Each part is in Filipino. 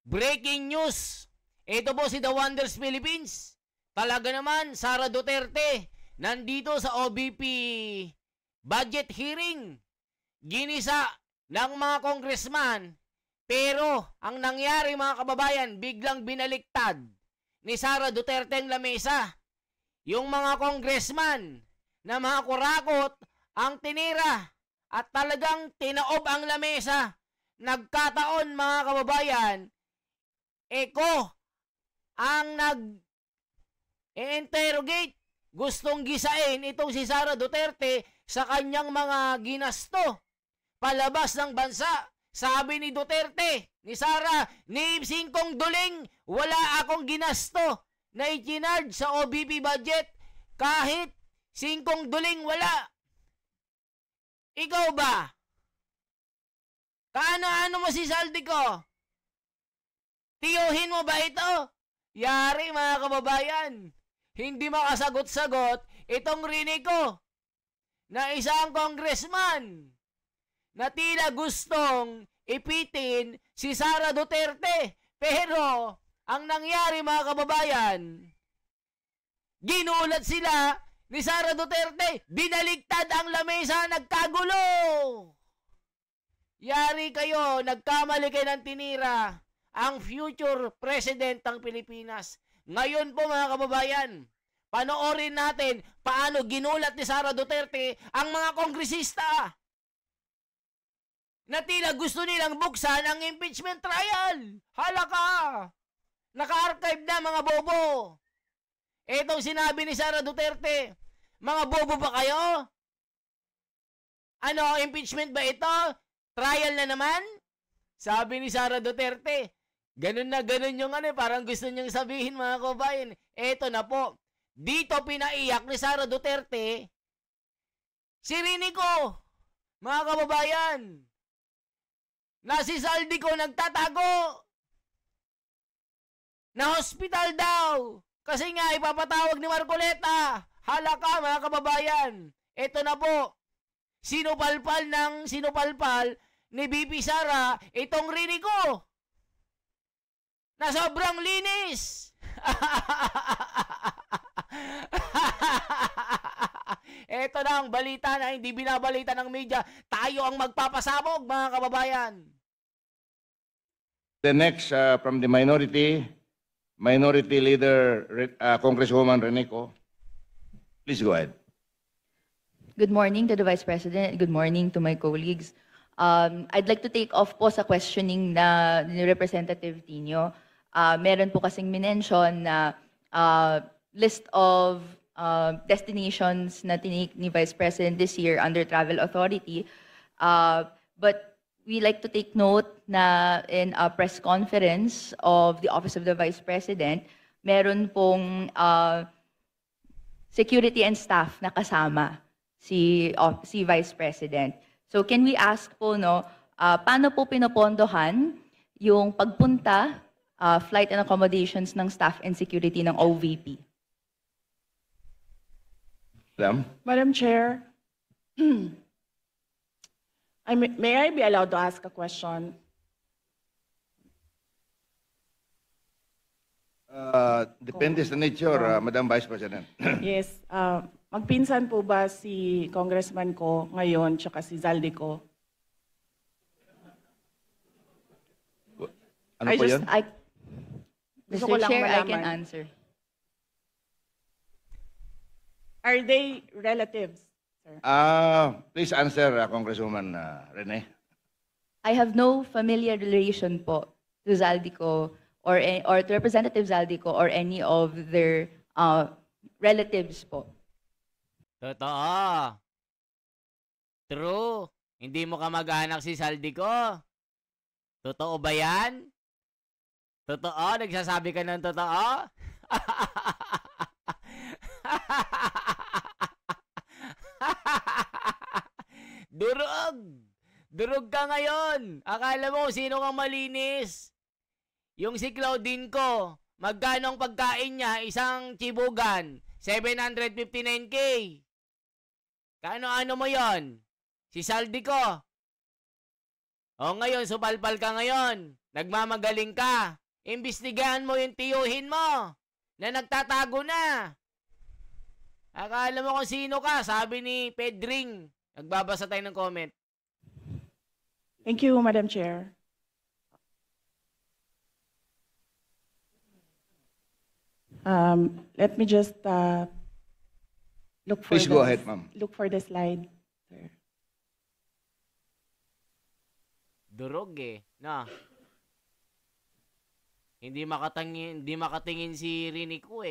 Breaking news. Ito po si The Wonders Philippines. Talaga naman, Sara Duterte, nandito sa OBP budget hearing. Ginisa ng mga congressman. Pero, ang nangyari mga kababayan, biglang binaliktad ni Sara Duterte ang lamesa. Yung mga congressman na mga kurakot ang tinira at talagang tinaob ang lamesa. Nagkataon mga kababayan, eko ang nag-interrogate, gustong gisain itong si Sara Duterte sa kanyang mga ginasto palabas ng bansa. Sabi ni Duterte, ni Sara, ni Singkong Duling, wala akong ginasto na i-charge sa OBP budget. Kahit Singkong Duling wala. Ikaw ba? Kaano-ano mo si Saldi ko? Tiyuhin mo ba ito? Yari mga kababayan. Hindi makasagot-sagot itong rinig ko na isang congressman na tila gustong ipitin si Sara Duterte. Pero ang nangyari mga kababayan, ginulat sila ni Sara Duterte. Binaligtad ang lamesa, nagkagulo. Yari kayo, nagkamali kayo ng tinira ang future president ng Pilipinas. Ngayon po mga kababayan, panoorin natin paano ginulat ni Sara Duterte ang mga kongresista na tila gusto nilang buksan ang impeachment trial. Hala ka! Naka-archive na mga bobo. Etong sinabi ni Sara Duterte, mga bobo ba kayo? Ano, impeachment ba ito? Trial na naman? Sabi ni Sara Duterte. Ganun na ganun yung parang gusto niyang sabihin mga kababayan. Eto na po. Dito pinaiyak ni Sara Duterte si Rinico. Mga kababayan. Na si Saldi ko nagtatago. Na hospital daw. Kasi nga ipapatawag ni Marcoleta. Hala ka mga kababayan. Eto na po. Sinupalpal ni BP Sara itong Rinico. Na sobrang linis. Ito na ang balita na hindi binabalita ng media. Tayo ang magpapasabog, mga kababayan. The next from the minority leader, Congresswoman Renico. Please go ahead. Good morning to the Vice President. Good morning to my colleagues. I'd like to take off po sa questioning na ni Representative Tino. Meron po kasing minention na list of destinations na tinake ni Vice President this year under Travel Authority. But we like to take note na in a press conference of the Office of the Vice President, meron pong security and staff na kasama si Vice President. So can we ask po, paano po pinopondohan yung pagpunta, flight and accommodations ng staff and security ng OVP? Madam Chair, may I be allowed to ask a question? Depende sa nature, Madam Vice President. Yes. Magpinsan po ba si Congressman ko ngayon tsaka si Zaldi ko? Ano po yun? Gusto ko Mr. lang Chair, I malaman. can answer. Are they relatives, sir? Please answer, Congresswoman Rene. I have no familiar relation po to Zaldico or to Representative Zaldico or any of their relatives po. Totoo. True. Hindi mo kamag-anak si Saldi ko. Totoo ba yan? Totoo? Nagsasabi ka ng totoo? Durog! Durog ka ngayon! Akala mo sino kang malinis? Yung si Claudine ko, magkano ang pagkain niya? Isang chibugan, 759K. Kano-ano mo yon? Si Saldi ko. O ngayon, supalpal ka ngayon. Nagmamagaling ka. Imbestigahan mo yung tiyuhin mo na nagtatago na. Akala mo kung sino ka, sabi ni Pedring. Nagbabasa tayo ng comment. Thank you, Madam Chair. Let me just look for Please go ahead, ma'am. Look for the slide, sir. Durog na. Hindi makatingin si Rinico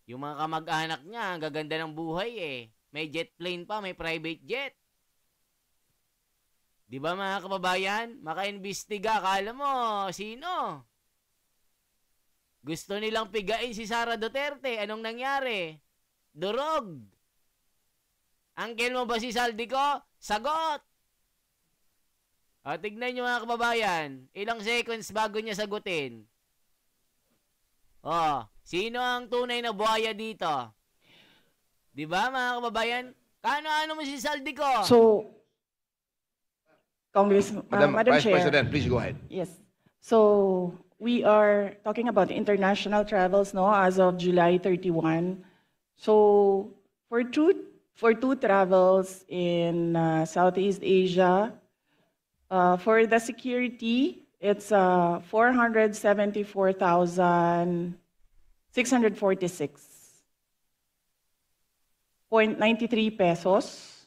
Yung mga kamag-anak niya, ang gaganda ng buhay May jet plane pa, may private jet. Di ba mga kababayan? Maka-imbestiga, akala mo, sino? Gusto nilang pigain si Sara Duterte. Anong nangyari? Durog. Angkel mo ba si Saldico? Sagot. O, tignan nyo mga kababayan. Ilang seconds bago niya sagutin. O, sino ang tunay na buhaya dito? Di ba mga kababayan? Kano-ano mo si Saldico? So, Madam Madam Vice Chair. President, please go ahead. Yes. So, we are talking about international travels, no, as of July 31. So, for two travels in Southeast Asia, for the security, it's 474,646.93 pesos.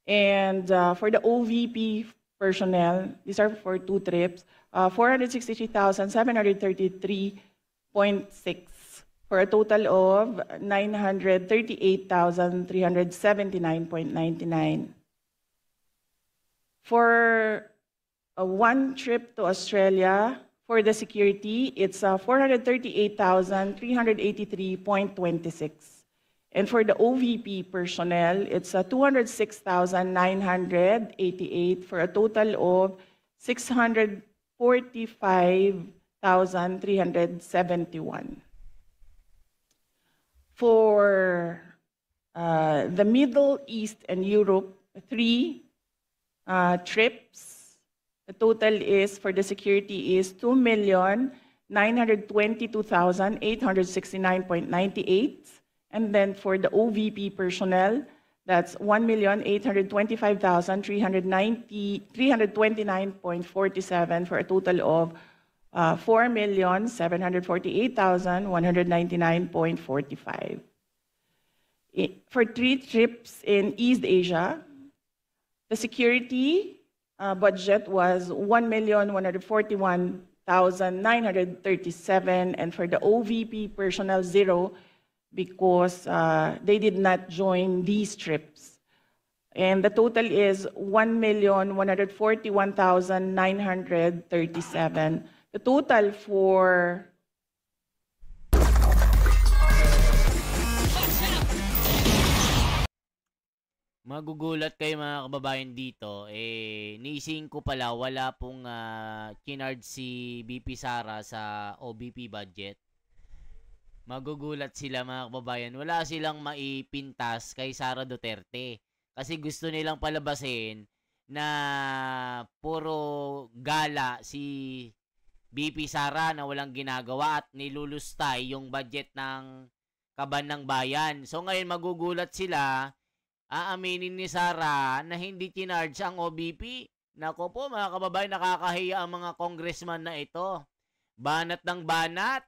And for the OVP personnel, these are for two trips, 463,733.6 for a total of 938,379.99. For one trip to Australia, for the security, it's 438,383.26. And for the OVP personnel, it's 206,988 for a total of 645,371. For the Middle East and Europe, 3 trips. The total is, for the security, is 2,922,869.98. And then for the OVP personnel, that's 1,825,329.47 for a total of 4,748,199.45. For 3 trips in East Asia, the security budget was 1,141,937, and for the OVP personnel, 0, because they did not join these trips. And the total is 1,141,937. The total for Magugulat kayo mga kababayan dito, nising ko pala wala pong kinard si BP Sara sa OBP budget. Magugulat sila mga kababayan, wala silang maipintas kay Sara Duterte. Kasi gusto nilang palabasin na puro gala si BP Sara na walang ginagawa at nilulustay yung budget ng kaban ng bayan. So ngayon magugulat sila, aaminin ni Sara na hindi tinarge ang OBP. Nako po mga kababayan, nakakahiya ang mga congressman na ito. Banat ng banat.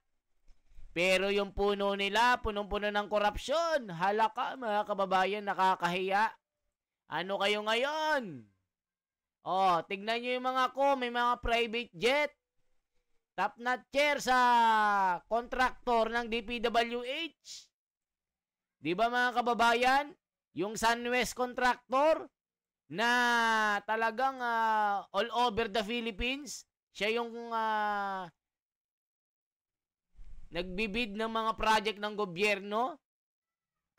Pero yung puno nila, punong-puno ng korupsyon. Halaka mga kababayan, nakakahiya. Ano kayo ngayon? Oh, tignan nyo yung mga may mga private jet. Top notcher sa kontraktor ng DPWH. Di ba mga kababayan? Yung SunWest contractor na talagang all over the Philippines, siya yung nagbibid ng mga project ng gobyerno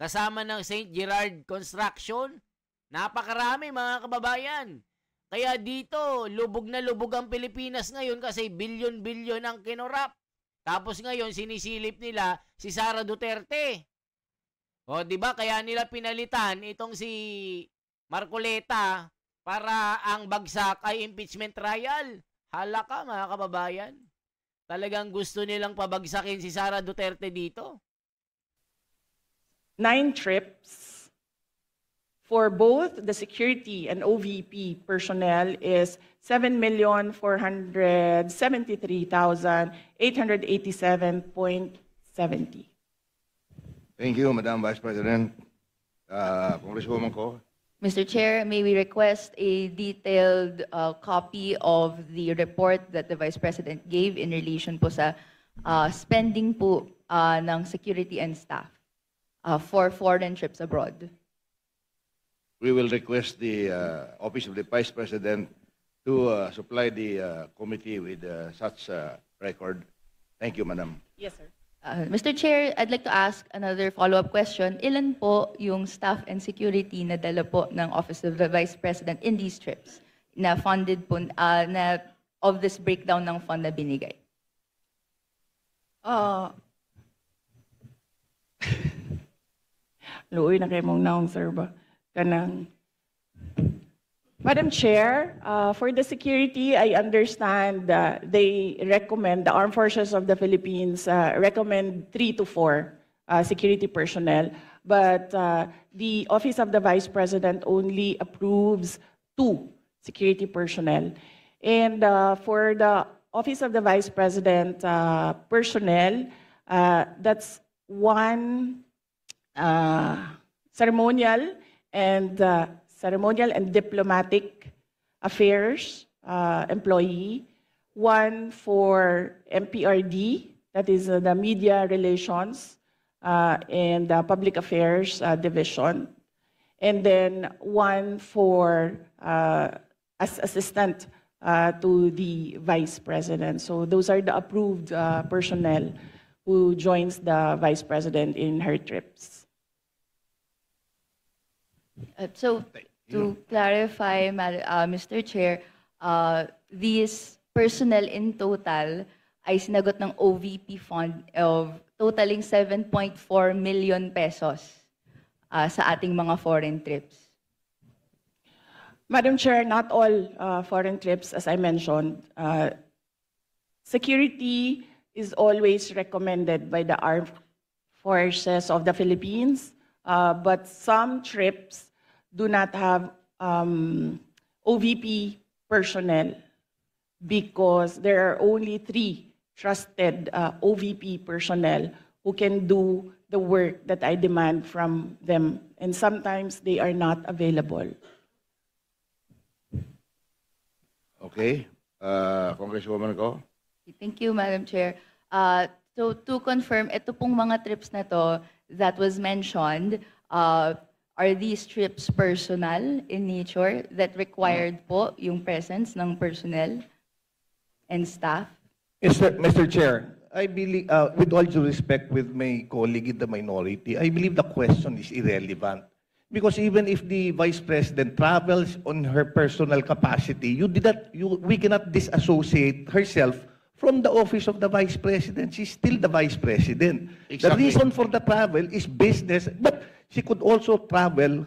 kasama ng St. Gerard Construction. Napakarami mga kababayan. Kaya dito, lubog na lubog ang Pilipinas ngayon kasi bilyon-bilyon ang kinorap. Tapos ngayon, sinisilip nila si Sara Duterte. O, di ba? Kaya nila pinalitan itong si Marcoleta para ang bagsak ay impeachment trial. Hala ka, mga kababayan. Talagang gusto nilang pabagsakin si Sara Duterte dito. 9 trips for both the security and OVP personnel is 7,473,887.70. Thank you, Madam Vice President. Congresswoman Ko. Mr. Chair, may we request a detailed copy of the report that the Vice President gave in relation po sa spending po ng security and staff for foreign trips abroad. We will request the Office of the Vice President to supply the committee with such record. Thank you, Madam. Yes, sir. Mr. Chair, I'd like to ask another follow-up question. Ilan po yung staff and security na dala po ng Office of the Vice President in these trips na funded po, na of this breakdown ng fund na binigay? Luoy na kay mong naong, sir, ba? Kanang. Madam Chair, for the security, I understand they recommend, the Armed Forces of the Philippines recommend 3 to 4 security personnel, but the Office of the Vice President only approves 2 security personnel. And for the Office of the Vice President personnel, that's 1 ceremonial and diplomatic affairs employee, 1 for MPRD, that is the media relations and public affairs division, and then 1 for as assistant to the Vice President. So those are the approved personnel who joins the Vice President in her trips. So, to clarify, Mr. Chair, these personnel in total ay sinagot ng OVP fund of totaling 7.4 million pesos sa ating mga foreign trips. Madam Chair, not all foreign trips, as I mentioned. Security is always recommended by the Armed Forces of the Philippines, but some trips do not have OVP personnel because there are only 3 trusted OVP personnel who can do the work that I demand from them, and sometimes they are not available. Okay. Congresswoman Ko. Thank you, Madam Chair. So to confirm, ito pong mga trips na to that was mentioned, are these trips personal in nature that required po yung presence ng personnel and staff? Mr. Chair, I believe, with all due respect with my colleague in the minority, I believe the question is irrelevant. Because even if the Vice President travels on her personal capacity, we cannot disassociate herself from the office of the Vice President. She's still the Vice President. Exactly. The reason for the travel is business, but she could also travel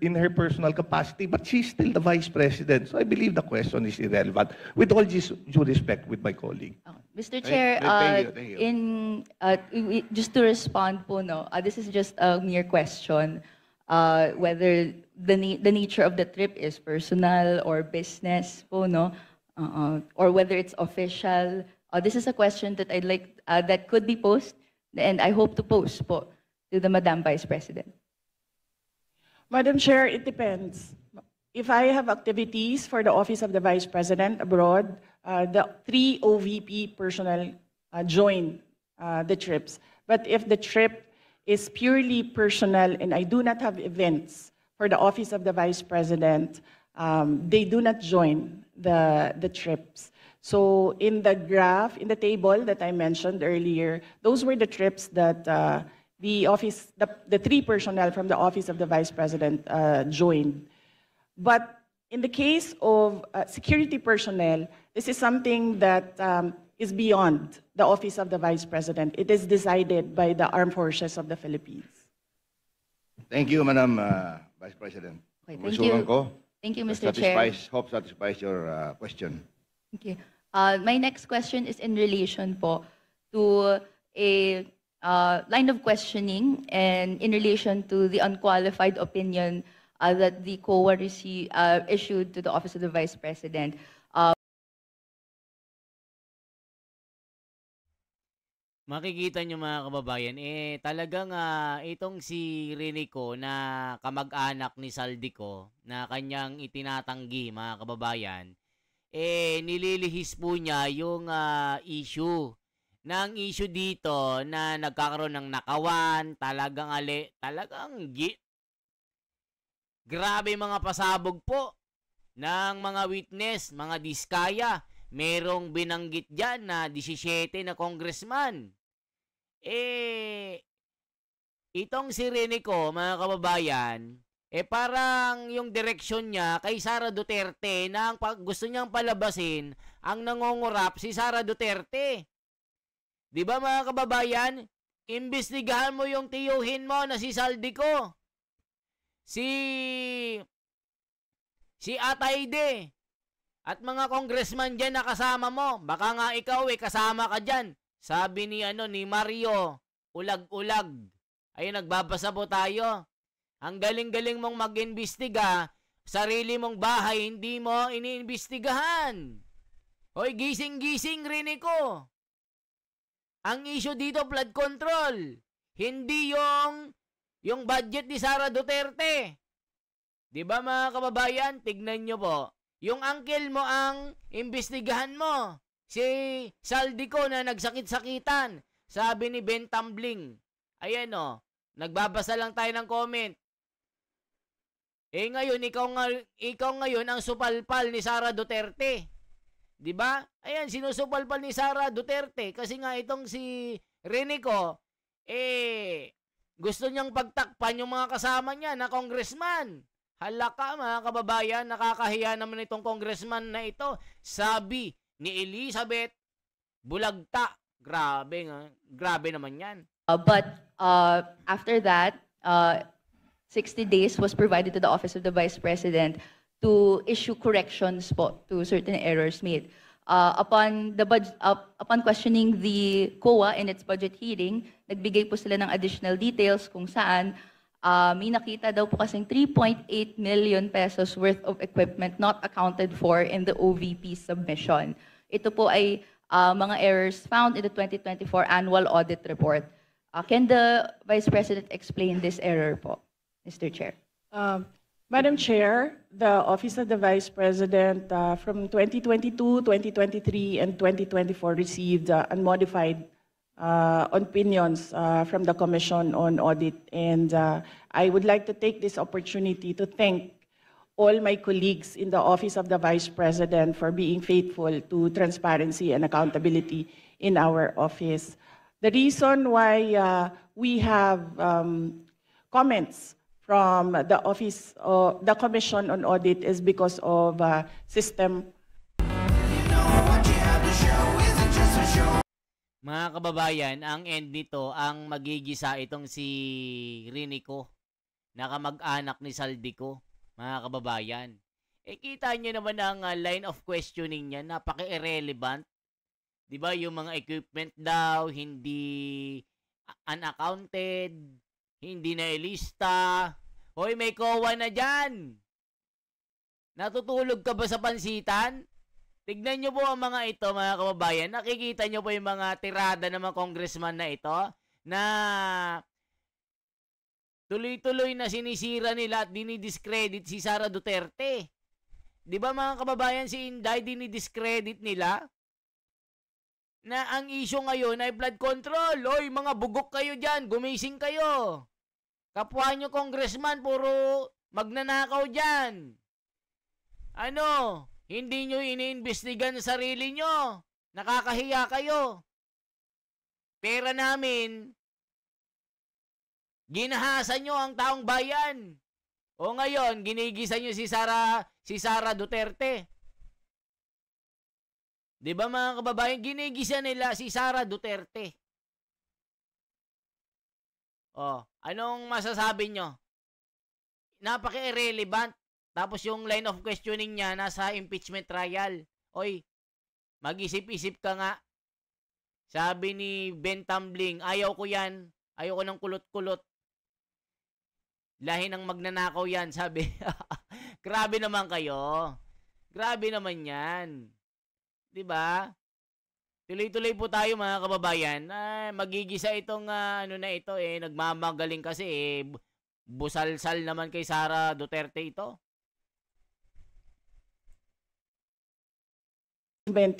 in her personal capacity, but she's still the Vice President. So I believe the question is irrelevant. With all due respect with my colleague. Mr. Chair, Thank you. just to respond po, no, this is just a mere question, whether the nature of the trip is personal or business po, no, or whether it's official. This is a question that I'd like that could be posed, and I hope to post po to the Madam Vice President. Madam Chair, it depends. If I have activities for the Office of the Vice President abroad, the 3 OVP personnel join the trips. But if the trip is purely personal and I do not have events for the Office of the Vice President, they do not join the trips. So in the graph, in the table that I mentioned earlier, those were the trips that the 3 personnel from the Office of the Vice President joined. But in the case of security personnel, this is something that is beyond the Office of the Vice President. It is decided by the Armed Forces of the Philippines. Thank you, Madam Vice President. Okay, thank Kasulungan you. ko. Thank you, Mr. Chair. Satisfies your question. Okay. My next question is in relation po to a line of questioning and in relation to the unqualified opinion that the COA issued to the Office of the Vice President. Makikita nyo mga kababayan, talagang itong si Rinico na kamag-anak ni Saldico na kanyang itinatanggi mga kababayan, nililihis po niya yung issue. Nang issue dito na nagkakaroon ng nakawan, talagang grabe mga pasabog po ng mga witness, mga diskaya. Merong binanggit dyan na 17 na congressman. Itong si Rinico, mga kababayan, parang yung direksyon niya kay Sara Duterte na ang gusto niyang palabasin ang nangongorap si Sara Duterte. Di ba mga kababayan? Imbestigahan mo yung tiyuhin mo na si Saldico. Si Atayde. At mga congressman dyan na kasama mo, baka nga ikaw kasama ka dyan. Sabi ni Mario, ulag-ulag. Ayun, nagbabasa po tayo. Ang galing-galing mong mag-imbestiga, sarili mong bahay, hindi mo iniimbestigahan. Hoy, gising-gising Rinico. Ang issue dito, flood control. Hindi yung budget ni Sara Duterte. Di ba mga kababayan? Tignan nyo po. Yung uncle mo ang imbestigahan mo. Si Saldico na nagsakit-sakitan. Sabi ni Ben Tumbling. Ayan nagbabasa lang tayo ng comment. Ngayon, ikaw ngayon ang supalpal ni Sara Duterte. Diba? Ayan, sinusupalpal ni Sara Duterte. Kasi nga itong si Rinico, gusto niyang pagtakpan yung mga kasama niya na congressman. Halaka mga kababayan, nakakahiya naman itong congressman na ito. Sabi ni Elizabeth Bulagta. Grabe naman yan. But after that, 60 days was provided to the Office of the Vice President to issue corrections po to certain errors made. Upon questioning the COA in its budget hearing, nagbigay po sila ng additional details kung saan may nakita daw po kasing 3.8 million pesos worth of equipment not accounted for in the OVP submission. Ito po ay mga errors found in the 2024 annual audit report. Can the Vice President explain this error po, Mr. Chair? Madam Chair, the Office of the Vice President from 2022, 2023, and 2024 received unmodified opinions from the Commission on Audit. And I would like to take this opportunity to thank all my colleagues in the Office of the Vice President for being faithful to transparency and accountability in our office. The reason why we have comments from the Office of the Commission on Audit is because of system. Mga kababayan, ang end nito, ang magigisa itong si Rinico, na kamag-anak ni Saldico, mga kababayan. Kita nyo naman ang line of questioning niya, napaka-irrelevant. Diba, yung mga equipment daw, hindi unaccounted, hindi na ilista. Hoy, may COA na dyan. Natutulog ka ba sa pansitan? Tignan nyo po ang mga ito, mga kababayan. Nakikita nyo po yung mga tirada ng mga congressman na ito na tuloy-tuloy na sinisira nila at dinidiscredit si Sara Duterte. Di ba mga kababayan, si Inday dinidiscredit nila na ang issue ngayon ay blood control. Oy, mga bugok kayo dyan, gumising kayo. Kapwa nyo congressman, puro magnanakaw dyan. Ano? Hindi nyo iniimbestigan sa sarili nyo. Nakakahiya kayo. Pera namin, ginahasan nyo ang taong bayan. O ngayon, ginigisa nyo si Sara Duterte. Di ba mga kababayan, ginigisa nila si Sara Duterte. O, anong masasabi nyo? napaka-irrelevant. Tapos yung line of questioning niya nasa impeachment trial. Oy, mag-isip-isip ka nga. Sabi ni Ben Tumbling, ayaw ko yan. Ayaw ko ng kulot-kulot. Lahi ng magnanakaw yan, sabi. Grabe naman kayo. Grabe naman yan. 'Di ba? Tuloy-tuloy po tayo mga kababayan. Magigisa itong ano na ito nagmamagaling kasi busalsal naman kay Sara Duterte ito.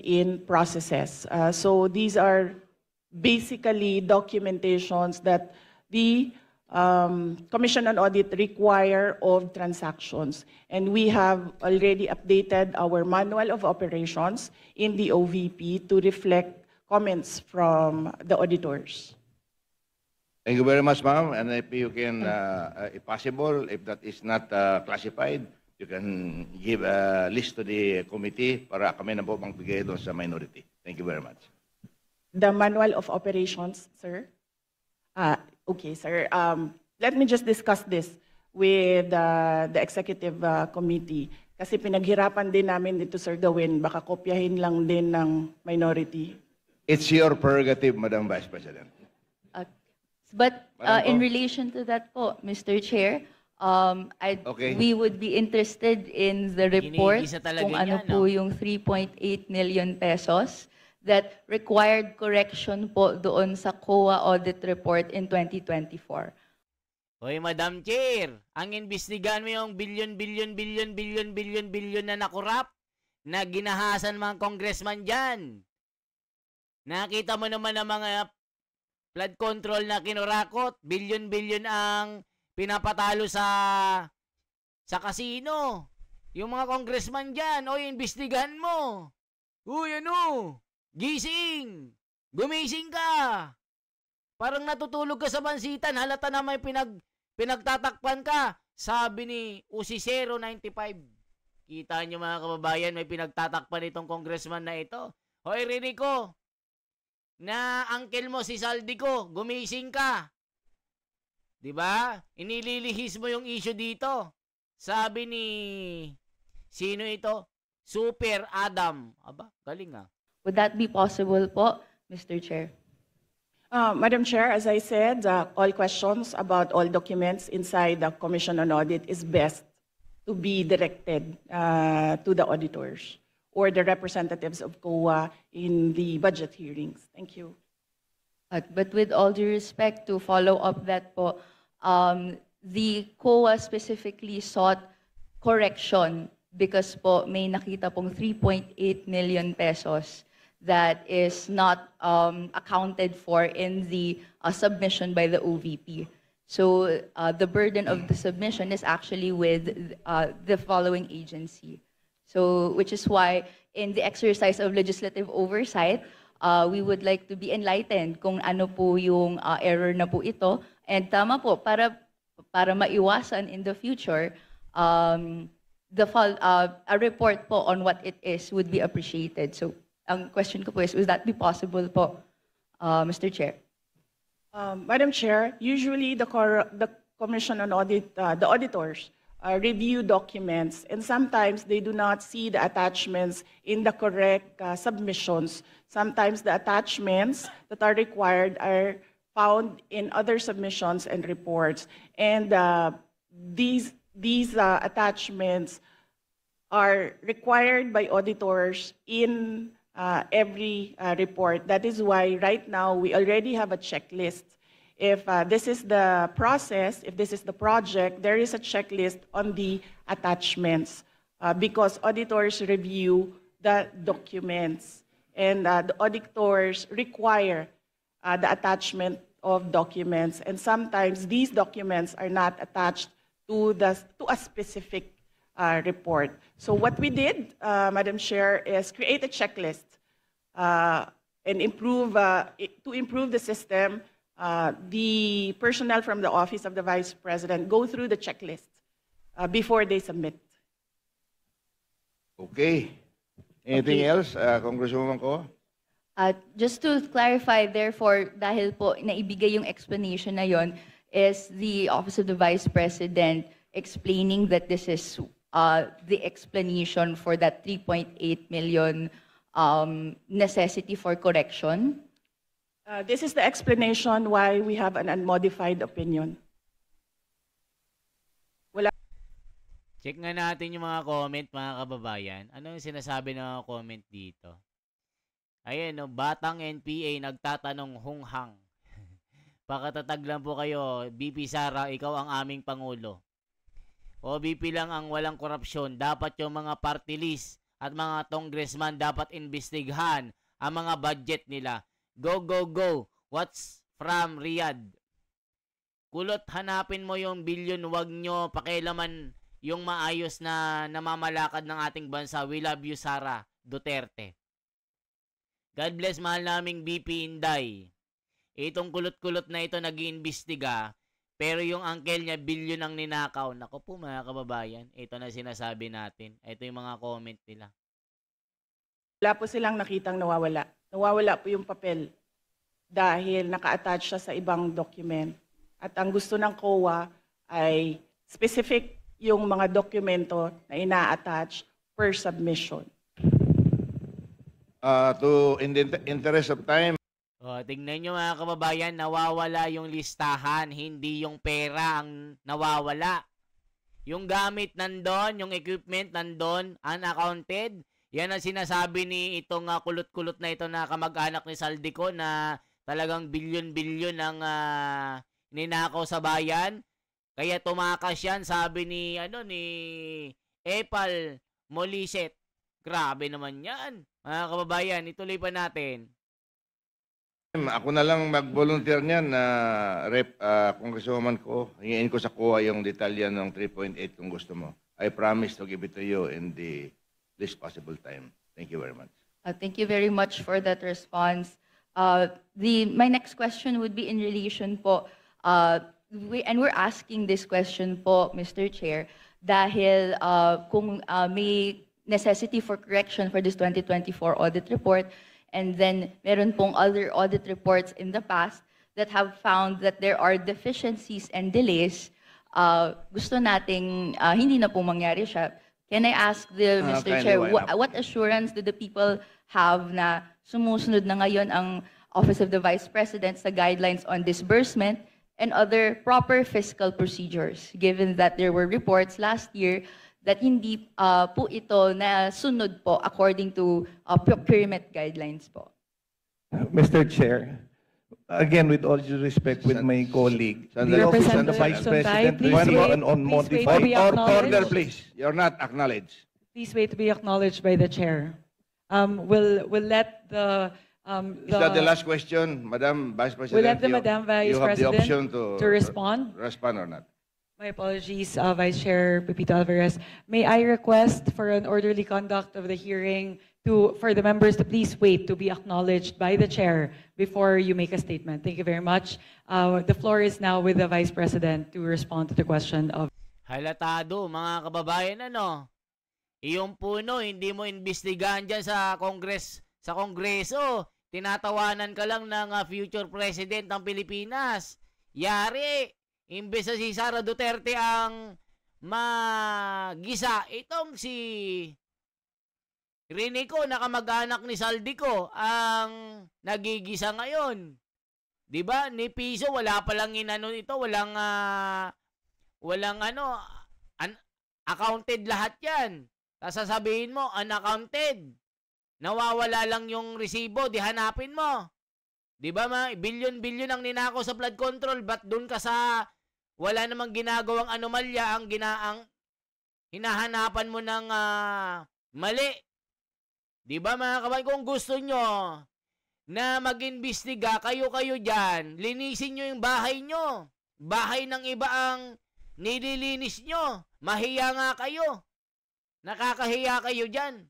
In processes. So these are basically documentations that the Commission on Audit require of transactions. And we have already updated our manual of operations in the OVP to reflect comments from the auditors. Thank you very much, ma'am. And if you can, if possible, if that is not classified, you can give a list to the committee para kami na po magbigay doon sa minority. Thank you very much. The manual of operations, sir? Okay, sir. Let me just discuss this with the executive committee. Kasi pinaghirapan din namin dito, Sir Gawin. Baka kopyahin lang din ng minority. It's your prerogative, Madam Vice President. But Madam in Po. relation to that po, Mr. Chair, Okay. we would be interested in the report Ginigisa talaga kung ano niya, po no? yung 3.8 million pesos that required correction po doon sa COA audit report in 2024. Hoy, Madam Chair, ang imbestigahan mo yung billion na nakurap na ginahasan mga congressman dyan. Nakita mo naman ang mga flood control na kinurakot, billion ang pinapatalo sa casino. Yung mga congressman dyan, oy, imbestigahan mo. Uy, ano? Gising! Gumising ka! Parang natutulog ka sa bansitan, halata na may pinagtatakpan ka. Sabi ni Usisero 95. Kita nyo mga kababayan, may pinagtatakpan itong congressman na ito. Hoy, rinig ko, na uncle mo si Saldico, gumising ka. 'Di ba? Inililihis mo yung issue dito. Sabi ni sino ito? Super Adam. Aba, galing ah. Would that be possible po, Mr. Chair? Madam Chair, as I said, all questions about all documents inside the Commission on Audit is best to be directed to the auditors or the representatives of COA in the budget hearings. Thank you. But with all due respect, to follow up that po, the COA specifically sought correction because po may nakita pong 3.8 million pesos that is not accounted for in the submission by the OVP. So the burden of the submission is actually with the following agency. So which is why in the exercise of legislative oversight, we would like to be enlightened kung ano po yung error na po ito. And tama po, para maiwasan in the future, a report po on what it is would be appreciated. So ang question ko po is, would that be possible po, Mr. Chair? Madam Chair, usually the Commission on Audit, the auditors review documents, and sometimes they do not see the attachments in the correct submissions. Sometimes the attachments that are required are found in other submissions and reports. And these attachments are required by auditors in every report. That is why right now we already have a checklist. If this is the process, if this is the project, there is a checklist on the attachments because auditors review the documents and the auditors require the attachment of documents, and sometimes these documents are not attached to a specific report. So what we did, Madam Chair, is create a checklist and to improve the system. The personnel from the Office of the Vice President go through the checklist before they submit. Okay. Anything else, Congresswoman Ko? Just to clarify, therefore, dahil po naibigay yung explanation na yon, is the Office of the Vice President explaining that this is the explanation for that 3.8 million necessity for correction? This is the explanation why we have an unmodified opinion. Check nga natin yung mga comment, mga kababayan. Ano yung sinasabi ng mga comment dito? Ayun, no, Batang NPA nagtatanong hunghang. Pakatatag lang po kayo, BP Sara, ikaw ang aming Pangulo. O BP lang ang walang korupsyon. Dapat yung mga party list at mga congressman dapat imbestigahan ang mga budget nila. Go, go, go. What's from Riyadh? Kulot, hanapin mo yung bilyon, wag nyo pakialaman yung maayos na namamalakad ng ating bansa. We love you, Sara Duterte. God bless, mahal naming BP Inday. Itong kulot-kulot na ito nag-iimbestiga, pero yung uncle niya, bilyon ang ninakaw. Naku po mga kababayan, ito na sinasabi natin. Ito yung mga comment nila. Wala po silang nakitang nawawala. Nawawala po yung papel dahil naka-attach siya sa ibang document. At ang gusto ng COA ay specific yung mga dokumento na ina-attach per submission. In the interest of time, O, tingnan nyo mga kababayan, nawawala yung listahan, hindi yung pera ang nawawala. Yung gamit nandun, yung equipment nandun, unaccounted. Yan ang sinasabi ni itong kulot-kulot na ito na kamag-anak ni Saldico na talagang bilyon-bilyon ang ninakaw sa bayan. Kaya tumakas yan, sabi ni Epal Moliset. Grabe naman yan. Mga kababayan, ituloy pa natin. ako na lang mag-volunteer niyan na congresswoman ko. Hingin ko sa COA yung detalya ng 3.8 kung gusto mo. I promise to give it to you in the least possible time. Thank you very much. Thank you very much for that response. My next question would be in relation po, we're asking this question po, Mr. Chair, dahil kung may necessity for correction for this 2024 audit report, and then meron pong other audit reports in the past that have found that there are deficiencies and delays, gusto nating hindi na po mangyari siya. Can I ask Mr. Chair, what assurance do the people have na sumusunod na ngayon ang Office of the Vice President sa guidelines on disbursement and other proper fiscal procedures, given that there were reports last year that hindi po ito na sunod po according to procurement guidelines po? Mr. Chair, again, with all due respect with my colleague, the Office of the Vice President on modified Order, please. You're not acknowledged. Please wait to be acknowledged by the chair. We'll let the Is that the last question, Madam Vice President? We'll let the Madam Vice You have the President option to respond. Respond or not? My apologies, Vice Chair Pepito Alvarez. May I request for an orderly conduct of the hearing for the members to please wait to be acknowledged by the chair before you make a statement. Thank you very much. The floor is now with the Vice President to respond to the question of... Halatado, mga kababayan, ano? Iyong puno, hindi mo imbestigahan dyan sa Kongreso. Tinatawanan ka lang ng future president ng Pilipinas. Yari, imbes na si Sara Duterte ang magisa, itong si Rinico, nakamag-anak ni Saldico, ang nagigisa ngayon. 'Di ba? Ni Piso wala pa lang inano ito, walang accounted lahat 'yan. Tapos sasabihin mo unaccounted. Nawawala lang yung resibo, di hanapin mo. 'Di ba, bilyon-bilyon ang ninakaw sa flood control, but doon ka sa wala namang ginagawang anomalya ang hinahanapan mo ng mali. 'Di ba mga kababayan, kung gusto nyo na mag-imbestiga, kayo dyan, linisin nyo yung bahay nyo. Bahay ng iba ang nililinis nyo. Mahiya nga kayo. Nakakahiya kayo dyan.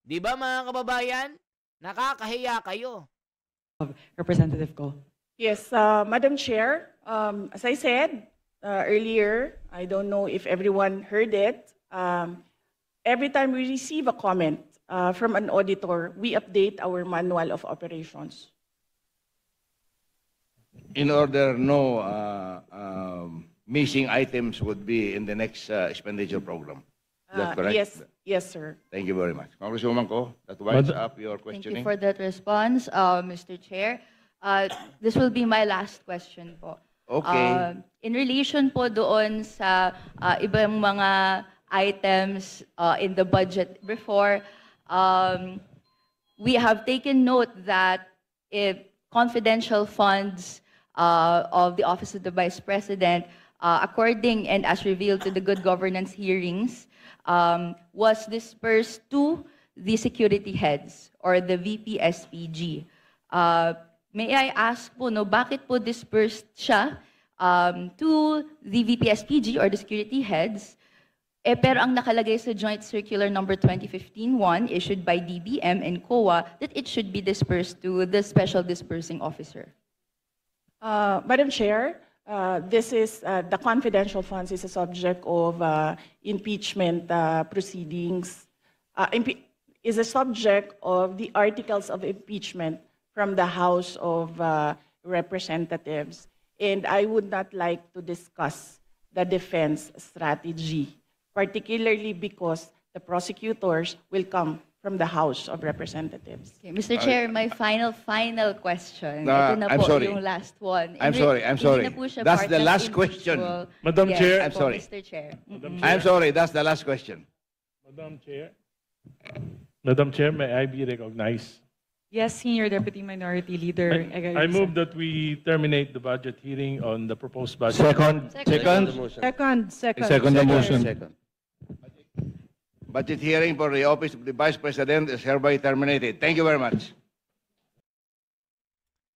'Di ba mga kababayan? Nakakahiya kayo. Representative Ko. Yes, Madam Chair, as I said earlier, I don't know if everyone heard it, every time we receive a comment from an auditor, we update our manual of operations. In order, no, missing items would be in the next expenditure program. Is that correct? Yes, sir. Thank you very much. Congresswoman Ko, that winds up your Thank questioning. you for that response, Mr. Chair. This will be my last question po. Okay. In relation po doon sa ibang mga items in the budget before, we have taken note that if confidential funds of the Office of the Vice President, according and as revealed to the good governance hearings, was dispersed to the security heads or the VP-SPG. May I ask po, no, bakit po dispersed siya to the VP-SPG or the security heads, pero ang nakalagay sa Joint Circular Number 2015-1 issued by DBM and COA that it should be dispersed to the Special Dispersing Officer? Madam Chair, this is the confidential funds is a subject of impeachment proceedings. Is a subject of the articles of impeachment from the House of Representatives, and I would not like to discuss the defense strategy, particularly because the prosecutors will come from the House of Representatives. Okay, Mr. Chair, my final question. No, Ito na I'm po sorry. yung last one. I'm sorry. Hindi na po siya That's part the ng last question. individual. Madam Yes Chair. I'm po, sorry. Mr. Chair. I'm sorry, that's the last question. Madam Chair, may I be recognized? Yes, Senior Deputy Minority Leader. I move that we terminate the budget hearing on the proposed budget. Second. Second the motion. Budget hearing for the Office of the Vice President is hereby terminated. Thank you very much.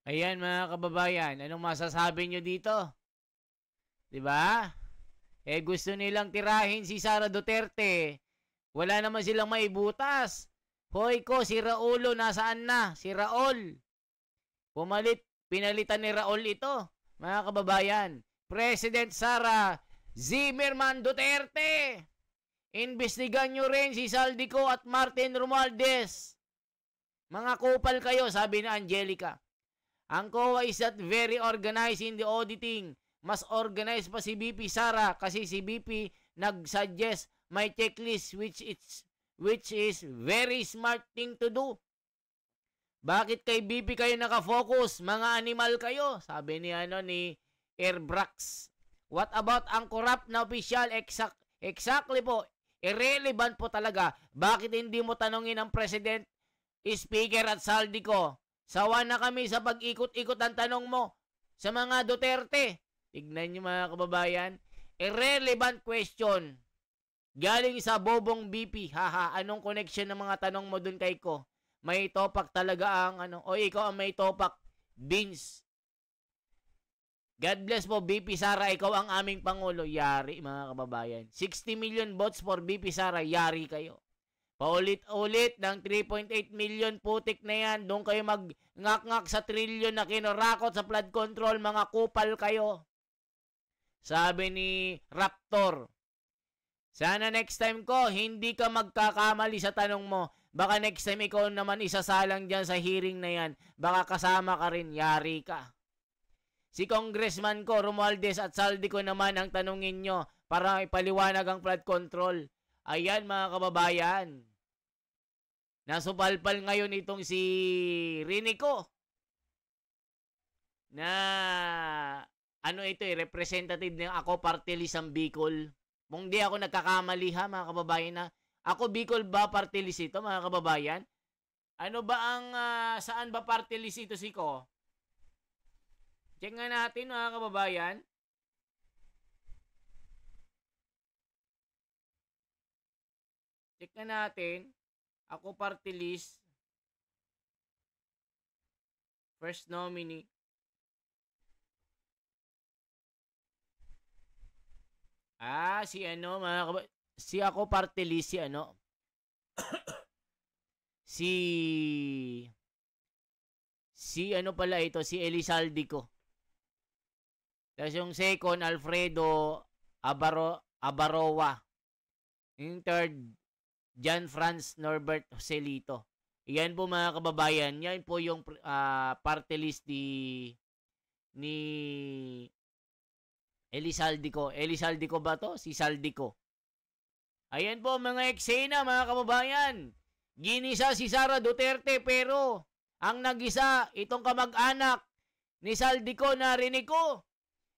Ayan mga kababayan, anong masasabi nyo dito? 'Di ba? Gusto nilang tirahin si Sara Duterte. Wala naman silang maibutas. Hoy ko, si Raulo nasaan na? Si Raul. Pinalitan ni Raul ito. Mga kababayan, President Sara Zimmerman Duterte. Imbestigan nyo rin si Saldico at Martin Romualdez. Mga kupal kayo, sabi ni Angelica. Ang COA is not very organized in the auditing. Mas organized pa si BP Sara kasi si BP nag-suggest my checklist which is very smart thing to do. Bakit kay BP kayo nakafocus? Mga animal kayo, sabi ni Airbrax. What about ang corrupt na opisyal? Exactly po. Irrelevant po talaga. Bakit hindi mo tanongin ang President, Speaker at Saldico? Sawa na kami sa pag-ikot-ikot ang tanong mo sa mga Duterte. Tignan nyo mga kababayan. Irrelevant question. Galing sa bobong BP. Haha, anong connection ng mga tanong mo dun kay ko? May topak talaga ang o ikaw ang may topak. Beans. God bless po, BP Sara. Ikaw ang aming Pangulo. Yari, mga kababayan. 60 million votes for BP Sara. Yari kayo. Paulit-ulit ng 3.8 million putik na yan. Doon kayo mag-ngak-ngak sa trillion na kinorakot sa flood control. Mga kupal kayo. Sabi ni Raptor. Sana next time ko, hindi ka magkakamali sa tanong mo. Baka next time ikaw naman isasalang dyan sa hearing na yan. Baka kasama ka rin. Yari ka. Si Congressman ko, Romualdez at Saldico naman ang tanungin nyo para ipaliwanag ang flood control. Ayan mga kababayan. Nasupalpal ngayon itong si Rinico. Na representative ng ako party list ang Bicol. Kung di ako nagkakamali ha mga kababayan na. Ako Bicol ba party list ito mga kababayan? Ano ba ang saan ba party list ito si ko? Check nga natin mga kababayan. Check nga natin. Ako party list. First nominee. Si ako party list si pala ito, si Elizaldico. Tapos yung second, Alfredo Abaroa. Yung third, John Franz Norbert Joselito. Yan po mga kababayan. Yan po yung party list ni Elisaldico ba to? Si Saldico. Ayan po mga eksena, mga kababayan. Ginisa si Sara Duterte pero ang nagisa itong kamag-anak ni Saldico na rinig ko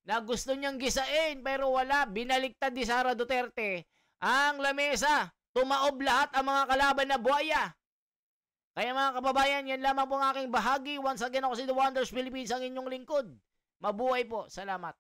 na gusto niyang gisain pero wala. Binaliktad ni Sara Duterte ang lamesa. Tumaob lahat ang mga kalaban na buhaya. Kaya mga kababayan, yan lamang po ang aking bahagi. Once again, ako si The Wonders Philippines, ang inyong lingkod. Mabuhay po. Salamat.